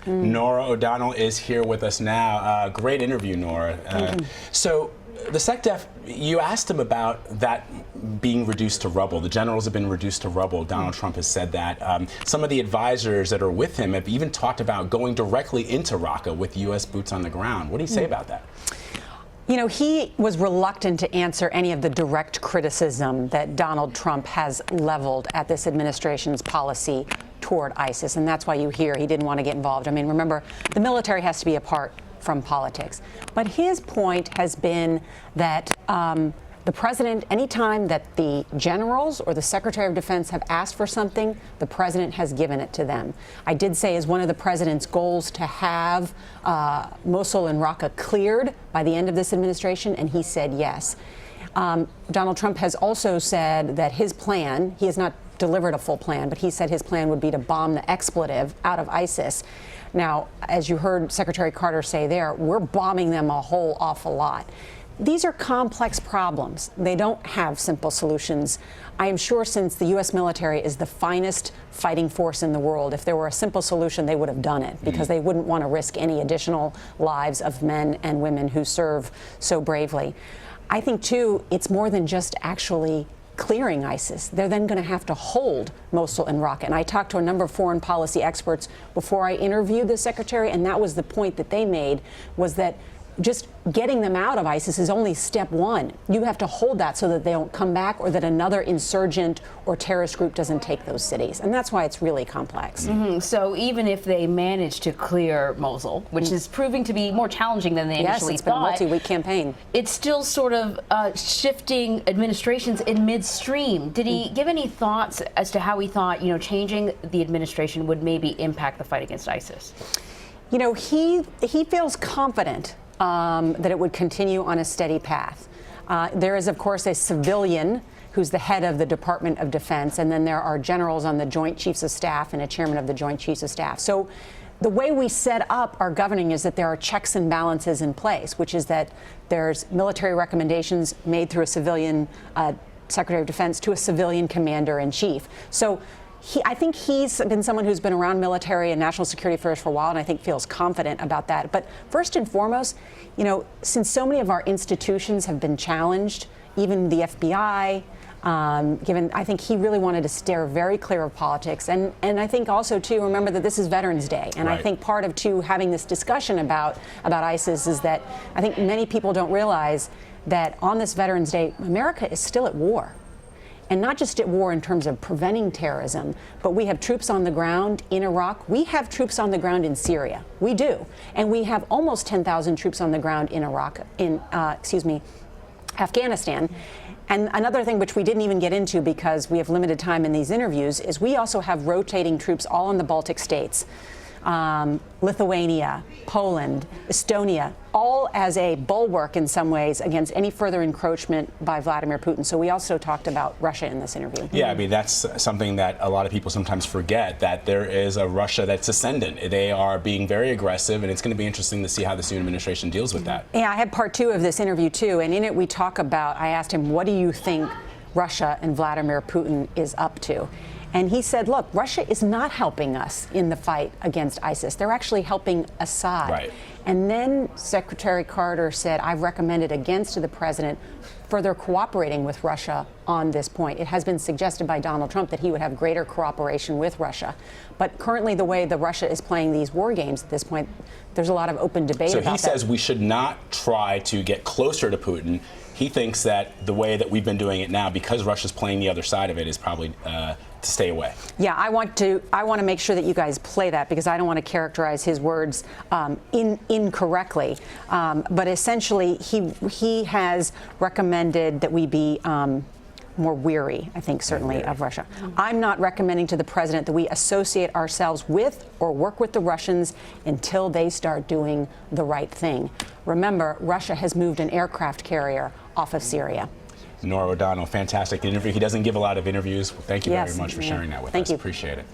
Norah O'Donnell is here with us now. Great interview, Norah. So the SecDef, you asked him about that being reduced to rubble. The generals have been reduced to rubble. Donald Trump has said that. Some of the advisors that are with him have even talked about going directly into Raqqa with U.S. boots on the ground. What do you say about that? You know, he was reluctant to answer any of the direct criticism that Donald Trump has leveled at this administration's policy toward ISIS, and that's why you hear he didn't want to get involved. I mean, remember, the military has to be apart from politics. But his point has been that the president, anytime that the generals or the Secretary of Defense have asked for something, the president has given it to them. I did say is one of the president's goals to have Mosul and Raqqa cleared by the end of this administration, and he said yes. Donald Trump has also said that his plan, he has not delivered a full plan, but he said his plan would be to bomb the expletive out of ISIS. Now, as you heard Secretary Carter say there, we're bombing them a whole awful lot. These are complex problems. They don't have simple solutions. I am sure since the U.S. military is the finest fighting force in the world, if there were a simple solution, they would have done it because they wouldn't want to risk any additional lives of men and women who serve so bravely. I think, too, it's more than just actually clearing ISIS. They're then going to have to hold Mosul and Raqqa. And I talked to a number of foreign policy experts before I interviewed the secretary, and that was the point that they made, was that just getting them out of ISIS is only step one. You have to hold that so that they don't come back or that another insurgent or terrorist group doesn't take those cities. And that's why it's really complex. So even if they manage to clear Mosul, which is proving to be more challenging than they initially it's been a multi-week campaign. It's still sort of shifting administrations in midstream. Did he give any thoughts as to how he thought, changing the administration would maybe impact the fight against ISIS? You know, he feels confident that it would continue on a steady path. There is, of course, a civilian who's the head of the Department of Defense, and then there are generals on the Joint Chiefs of Staff and a chairman of the Joint Chiefs of Staff. So the way we set up our governing is that there are checks and balances in place, which is that there's military recommendations made through a civilian Secretary of Defense to a civilian commander-in-chief. So I think he's been someone who's been around military and national security affairs for a while, and I think feels confident about that. But first and foremost, since so many of our institutions have been challenged, even the FBI, I think he really wanted to steer very clear of politics. And I think also, too, remember that this is Veterans Day. And I think part of, too, having this discussion about ISIS is that I think many people don't realize that on this Veterans Day, America is still at war. And not just at war in terms of preventing terrorism, but we have troops on the ground in Iraq. We have troops on the ground in Syria. We do. And we have almost 10,000 troops on the ground in Afghanistan. And another thing which we didn't even get into because we have limited time in these interviews is we also have rotating troops all in the Baltic states. Lithuania, Poland, Estonia, all as a bulwark in some ways against any further encroachment by Vladimir Putin. So we also talked about Russia in this interview. Yeah, I mean, that's something that a lot of people sometimes forget, that there is a Russia that's ascendant. They are being very aggressive, and it's going to be interesting to see how this new administration deals with that. Yeah, I had part two of this interview, too, and in it we talk about, I asked him, what do you think Russia and Vladimir Putin is up to? And he said, look, Russia is not helping us in the fight against ISIS. They're actually helping Assad. Right. And then Secretary Carter said, I've recommended against to the president further cooperating with Russia on this point. It has been suggested by Donald Trump that he would have greater cooperation with Russia. But currently, the way the Russia is playing these war games at this point, there's a lot of open debate about that. So he says we should not try to get closer to Putin. He thinks that the way that we've been doing it now, because Russia's playing the other side of it, is probably to stay away. Yeah, I want to make sure that you guys play that because I don't want to characterize his words incorrectly. But essentially, he has recommended that we be more weary, I think, certainly, of Russia. I'm not recommending to the president that we associate ourselves with or work with the Russians until they start doing the right thing. Remember, Russia has moved an aircraft carrier off of Syria. Norah O'Donnell, fantastic interview. He doesn't give a lot of interviews. Thank you very much for sharing that with us. Thank you. Appreciate it.